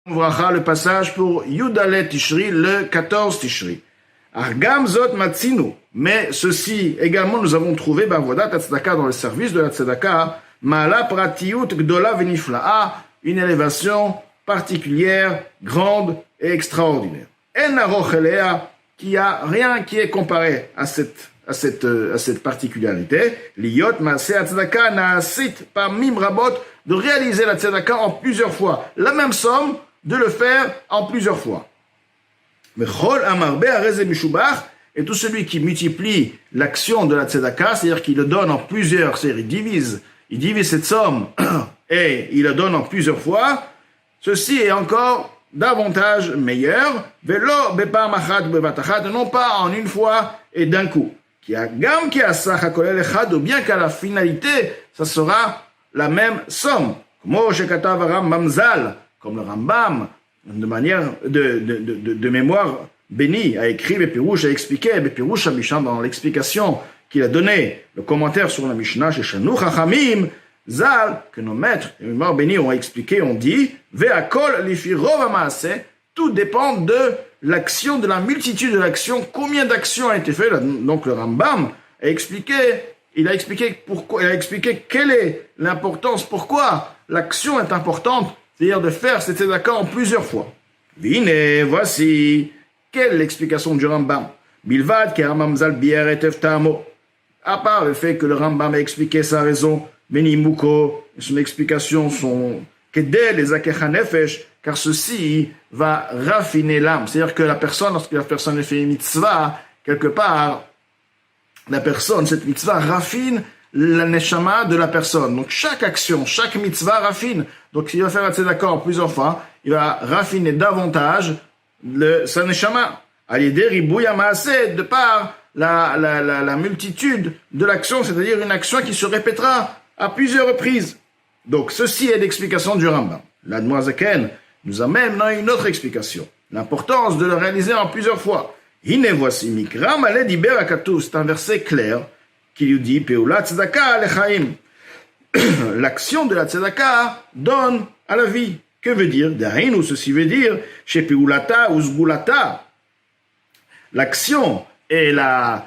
Vracha, le passage pour Yudalet Tishri, le 14 Tishri. Argam Zot Matzinu. Mais ceci également, nous avons trouvé Bavodat Tzedaka dans le service de la Tzedaka, Ma'ala Pratiyut Gdola Venifla'a, une élévation particulière, grande et extraordinaire. En Arochelea, qui a rien qui est comparé à cette particularité. Liyot Maaseh Tzedaka Naasit par Mim Rabot, de réaliser la Tzedaka en plusieurs fois. La même somme, de le faire en plusieurs fois. Mais Chol Amarbe Areze Mishubach, et tout celui qui multiplie l'action de la Tzedaka, c'est-à-dire qu'il le donne en plusieurs, c'est-à-dire il divise cette somme et il le donne en plusieurs fois, ceci est encore davantage meilleur, Velo Bepar Machat Bevatachat, non pas en une fois et d'un coup. Qui a Gam qui a Sachakolel Echad, ou bien qu'à la finalité, ça sera la même somme. Comme le Rambam, de manière de mémoire bénie, a écrit Bepirouche, a expliqué Bepirouche à Mishnah dans l'explication qu'il a donnée, le commentaire sur la Mishnah chez Shanu Chachamim, Zal, que nos maîtres et mémoire bénie ont expliqué, ont dit Ve'akol lifi rov ha'maaseh, tout dépend de l'action, de la multitude de l'actions, combien d'actions a été faites. Donc le Rambam a expliqué. Il a expliqué pourquoi, il a expliqué quelle est l'importance, pourquoi l'action est importante, c'est-à-dire de faire cette tzedaka en plusieurs fois. Vine, voici, quelle est l'explication du Rambam? Bilvad, ki Rambam zal bier et eftamo. À part le fait que le Rambam a expliqué sa raison, Benimuko, son explication sont Kedel les akechanefesh, car ceci va raffiner l'âme. C'est-à-dire que la personne, lorsque la personne fait une mitzvah, quelque part, la personne, cette mitzvah raffine la neshama de la personne. Donc chaque action, chaque mitzvah raffine. Donc s'il va faire un tzedaka en plusieurs fois, il va raffiner davantage sa neshama. Alidé ribouya maaseh, de par la multitude de l'action, c'est-à-dire une action qui se répétera à plusieurs reprises. Donc ceci est l'explication du Rambam. L'Admoazaken nous amène dans une autre explication. L'importance de le réaliser en plusieurs fois. Hine voici Mikra Malé Diber Akatou, c'est un verset clair qui lui dit Peula Tzedaka Alechaim. L'action de la Tzedaka donne à la vie. Que veut dire Dahin, ceci veut dire chez Peulata ou Sgulata. L'action et la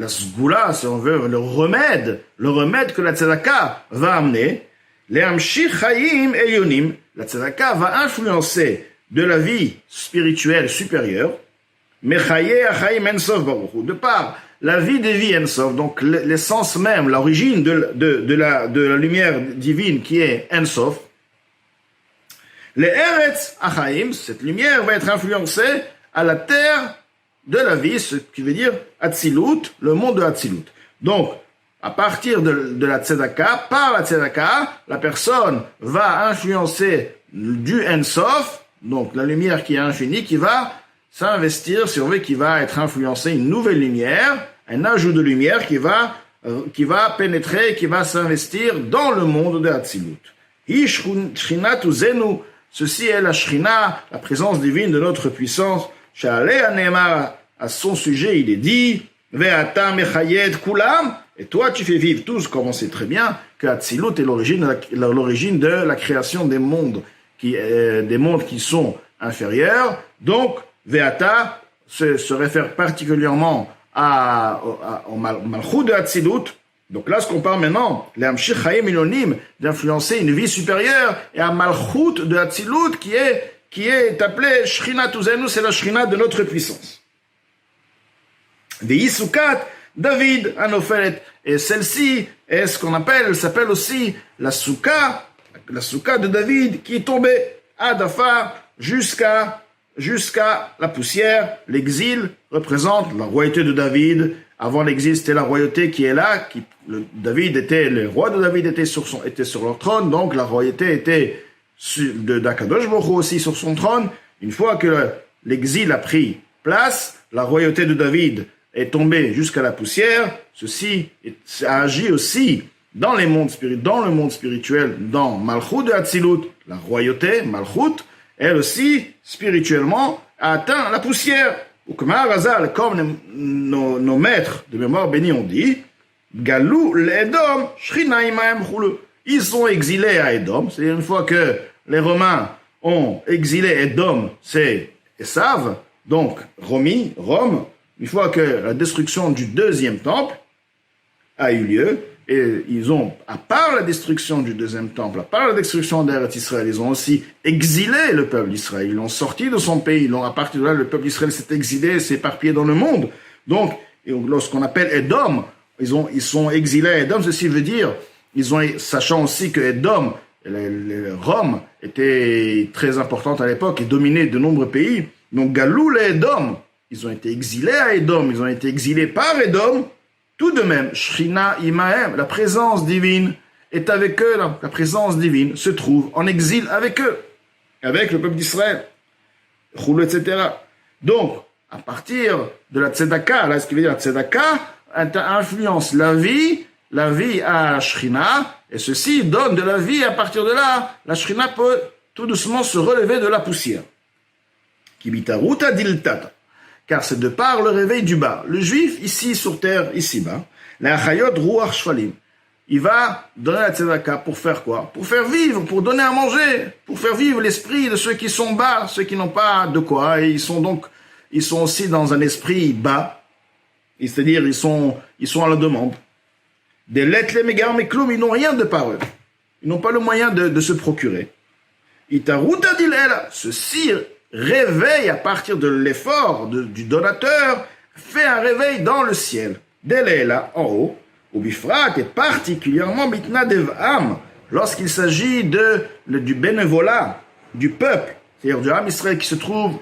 Sgula, si on veut, le remède que la Tzedaka va amener, les Amshich Chaim Elyonim, la Tzedaka va influencer de la vie spirituelle supérieure, Mechaye Achaim Ensof Baruch, de par la vie des vies Ensof, donc l'essence même, l'origine de la lumière divine qui est Ensof, les Eretz Achaim, cette lumière va être influencée à la terre de la vie, ce qui veut dire Atzilut, le monde de Atzilut. Donc, à partir de la Tzedaka, par la Tzedaka, la personne va influencer du Ensof, donc la lumière qui est infinie, qui va s'investir, si on veut, qui va être influencée, une nouvelle lumière, un ajout de lumière qui va pénétrer, qui va s'investir dans le monde de Atzilut. Shrinatu Zenu, ceci est la Shrina, la présence divine de notre puissance. Shalei Anemar, à son sujet, il est dit, Ve'ata mechayed kulam, et toi tu fais vivre tous, comme on sait très bien, que Atzilut est l'origine de la création des mondes qui sont inférieurs. Donc, Ve'ata se réfère particulièrement au Malchut de Atzilut. Donc là, ce qu'on parle maintenant, les Amshich Chaim Elyonim, d'influencer une vie supérieure, et à Malchut de Atzilut qui est appelé Shrina Tuzenu, c'est la Shrina de notre puissance. Ve'isukat David Anofelet, et celle-ci est ce qu'on appelle, s'appelle aussi la Souka de David qui est tombée à Dafa jusqu'à la poussière. L'exil représente la royauté de David. Avant l'exil, c'était la royauté qui est là, le roi de David était sur leur trône, donc la royauté était d'Akadosh Baruch Hu aussi sur son trône. Une fois que l'exil a pris place, la royauté de David est tombée jusqu'à la poussière. Ceci a agi aussi dans le monde spirituel, dans Malchut de Atzilut, la royauté, Malchut, elle aussi, spirituellement, a atteint la poussière. Ou comme nos maîtres de mémoire bénis ont dit, Galou l'Edom, Shrina imaem chulu. Ils sont exilés à Edom, c'est-à-dire une fois que les Romains ont exilé Edom, c'est Esav, donc Rome, une fois que la destruction du deuxième temple a eu lieu, et ils ont, à part la destruction du deuxième temple, à part la destruction d'Eretz Israël, ils ont aussi exilé le peuple d'Israël, ils l'ont sorti de son pays, à partir de là, le peuple d'Israël s'est exilé, s'est éparpillé dans le monde. Donc, lorsqu'on appelle Edom, ils sont exilés à Edom, ceci veut dire, sachant aussi que Edom, Rome était très importante à l'époque et dominait de nombreux pays, donc Galou et Edom, ils ont été exilés à Edom, ils ont été exilés par Edom. Tout de même, Shrina Imahem, la présence divine est avec eux, la présence divine se trouve en exil avec eux, avec le peuple d'Israël, etc. Donc, à partir de la tzedaka, là, ce qui veut dire la tzedaka, influence la vie à la Shrina, et ceci donne de la vie, à partir de là, la Shrina peut tout doucement se relever de la poussière. Kibitaruta diltata. Car c'est de par le réveil du bas. Le juif, ici sur terre, ici-bas, la chayot ruach shvalim, il va donner la tzedaka pour faire quoi? Pour faire vivre, pour donner à manger, pour faire vivre l'esprit de ceux qui sont bas, ceux qui n'ont pas de quoi, et ils sont aussi dans un esprit bas, c'est-à-dire ils sont à la demande. Des lettres les mégar mekloum, ils n'ont rien de par eux. Ils n'ont pas le moyen de se procurer. Itaruta dilel, ceci réveille à partir de l'effort du donateur, fait un réveil dans le ciel. Delela, en haut, ou bifrat, et particulièrement mitna dev'am, lorsqu'il s'agit du bénévolat, du peuple, c'est-à-dire du Ham Israël qui se trouve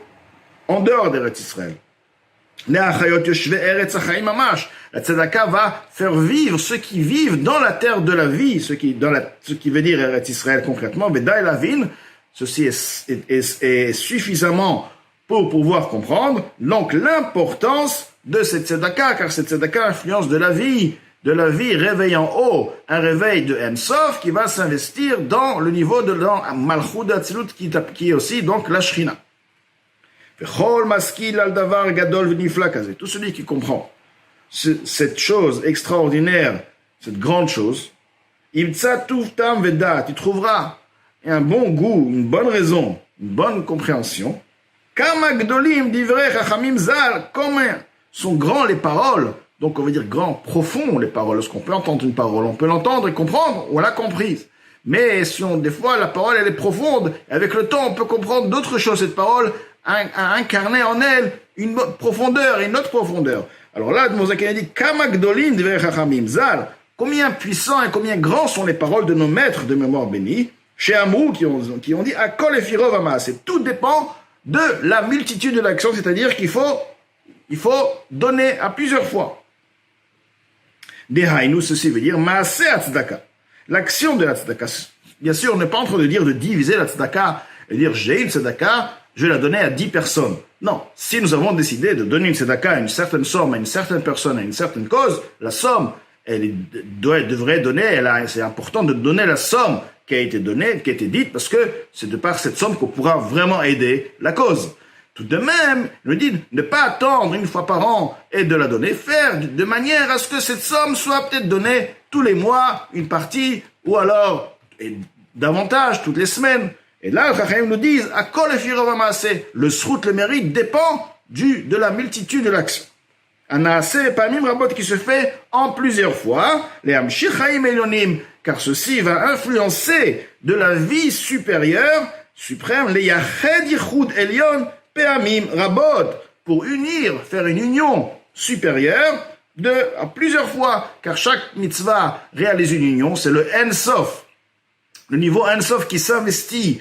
en dehors d'Eretz Israël. La tzedaka va faire vivre ceux qui vivent dans la terre de la vie, ce qui veut dire Eretz Israël concrètement, Bedaï Lavin. Ceci est suffisamment pour pouvoir comprendre donc l'importance de cette tzedaka, car cette tzedaka influence de la vie réveille en haut, un réveil de Ensof qui va s'investir dans le niveau de Malchut d'Atzilut qui est aussi donc la Shrina. Tout celui qui comprend cette chose extraordinaire, cette grande chose, il trouvera un bon goût, une bonne raison, une bonne compréhension. Comment sont grands les paroles, donc on veut dire grand, profond les paroles. Lorsqu'on peut entendre une parole, on peut l'entendre et comprendre, on l'a comprise. Mais des fois la parole elle est profonde, et avec le temps on peut comprendre d'autres choses. Cette parole a incarné en elle une profondeur et une autre profondeur. Alors là, Mozaken dit Kamagdolim divrei chachamim zal. Combien puissants et combien grands sont les paroles de nos maîtres de mémoire bénis, chez Amrou, qui ont dit Akol et Firov Amas. Tout dépend de la multitude de l'action, c'est-à-dire qu'il faut donner à plusieurs fois. Dehainu, ceci veut dire Maaseh Tzedaka. L'action de la tzedaka. Bien sûr, on n'est pas en train de dire de diviser la tzedaka et dire j'ai une tzedaka, je vais la donner à 10 personnes. Non, si nous avons décidé de donner une tzedaka à une certaine somme, à une certaine personne, à une certaine cause, la somme, elle devrait donner, c'est important de donner la somme qui a été donnée, qui a été dite, parce que c'est de par cette somme qu'on pourra vraiment aider la cause. Tout de même, il nous dit ne pas attendre une fois par an et de la donner, faire de manière à ce que cette somme soit peut-être donnée tous les mois, une partie, ou alors davantage, toutes les semaines. Et là, les Chachamim nous disent, à kol efirov hamaaseh, le srout, le mérite, dépend de la multitude de l'action. Un aaseh, pamim rabot, qui se fait en plusieurs fois, les hamshir chaim elyonim, car ceci va influencer de la vie supérieure, suprême, les yached yichud elyon, peamim rabot, pour faire une union supérieure à plusieurs fois, car chaque mitzvah réalise une union, c'est le Ensof. Le niveau Ensof qui s'investit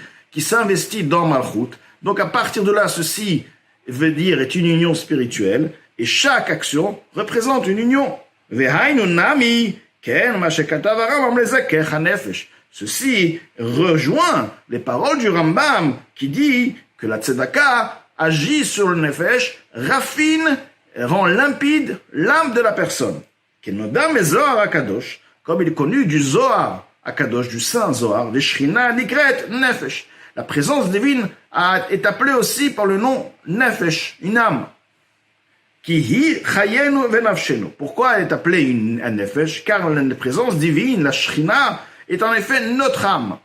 dans Malchut. Donc à partir de là, ceci veut dire est une union spirituelle, et chaque action représente une union. Vehainu nami, ken ma shekatav Rambam lezakech hanefesh. Ceci rejoint les paroles du Rambam qui dit que la tzedaka agit sur le nefesh, raffine, rend limpide l'âme de la personne. Kenodam et Zohar Akadosh, comme il est connu du Zohar Akadosh, du Saint Zohar, des Shrina Nikret Nefesh. La présence divine est appelée aussi par le nom Nefesh, une âme. Kihi Chayenu Venafshenu. Pourquoi elle est appelée un Nefesh? Car la présence divine, la Shrina, est en effet notre âme.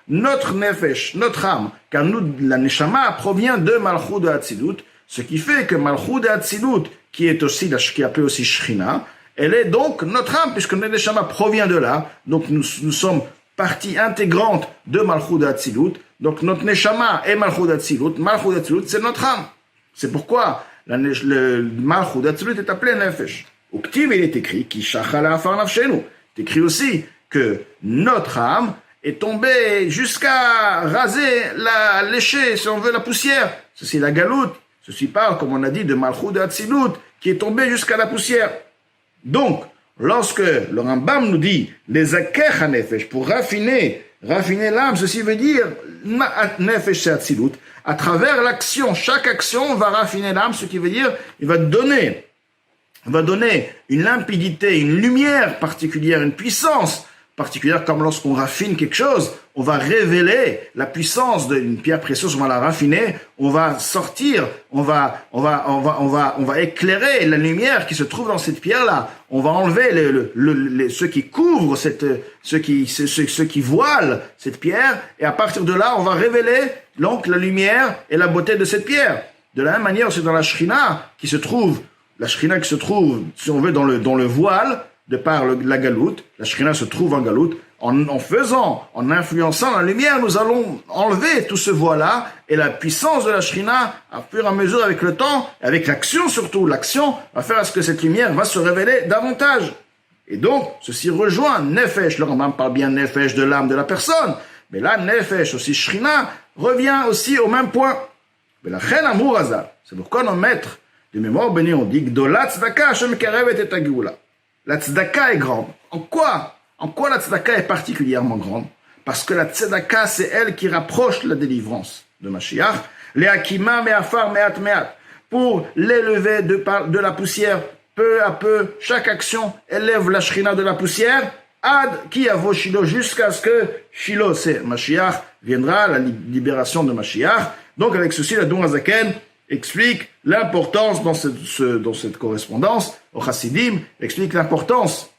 notre nefesh, notre âme, car nous, la neshama provient de Malchut de Hatzilut, ce qui fait que Malchut de Hatzilut, qui est appelée aussi Shrina, elle est donc notre âme, puisque notre neshama provient de là, donc nous sommes partie intégrante de Malchut de Hatzilut, donc notre neshama est Malchut de Hatzilut, c'est notre âme. C'est pourquoi le Malchut de Hatzilut est appelé Nefesh. Au Ktiv, il est écrit, Ki shachala afar nafshenu. C'est écrit aussi que notre âme est tombée jusqu'à raser, lécher, si on veut, la poussière. Ceci est la galoute. Ceci parle, comme on a dit, de Malchut de Hatzilut, qui est tombée jusqu'à la poussière. Donc, lorsque le Rambam nous dit les akech nefesh pour raffiner l'âme, ceci veut dire nefesh c'est Hatzilut. À travers l'action, chaque action va raffiner l'âme, ce qui veut dire il va donner une limpidité, une lumière particulière, une puissance particulière, comme lorsqu'on raffine quelque chose, on va révéler la puissance d'une pierre précieuse, on va la raffiner, on va sortir, on va éclairer la lumière qui se trouve dans cette pierre-là, on va enlever ce qui couvre ce qui voile cette pierre, et à partir de là, on va révéler donc la lumière et la beauté de cette pierre. De la même manière, c'est dans la Shrina qui se trouve, si on veut, dans le voile, de par la galoute, la Shrina se trouve en galoute, en influençant la lumière, nous allons enlever tout ce voile-là, et la puissance de la Shrina, à fur et à mesure avec le temps, avec l'action surtout, l'action va faire à ce que cette lumière va se révéler davantage. Et donc, ceci rejoint Nefesh, le Rambam parle bien Nefesh de l'âme de la personne, mais là, Nefesh, aussi Shrina, revient aussi au même point. Mais la Chen Amour Hazal, c'est pourquoi nos maîtres de mémoire bénis ont dit Gdolat Tzedaka Hashem Karevet et Agula. La tzedaka est grande. En quoi la tzedaka est particulièrement grande? Parce que la tzedaka, c'est elle qui rapproche la délivrance de Mashiach. Les hakima me'afar me'at me'at. Pour l'élever de la poussière, peu à peu, chaque action élève la shrina de la poussière. Ad ki avo Shiloh, jusqu'à ce que Shiloh, c'est Mashiach, viendra, la libération de Mashiach. Donc avec ceci, la Doun Hazaken explique l'importance dans cette correspondance au Chassidim, explique l'importance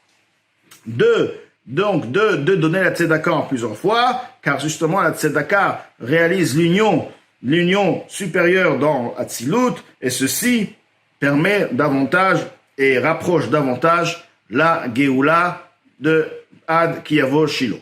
de donner la tzedaka en plusieurs fois, car justement la tzedaka réalise l'union supérieure dans Hatzilut, et ceci permet davantage et rapproche davantage la Géoula de Ad Ki Yavo Shiloh.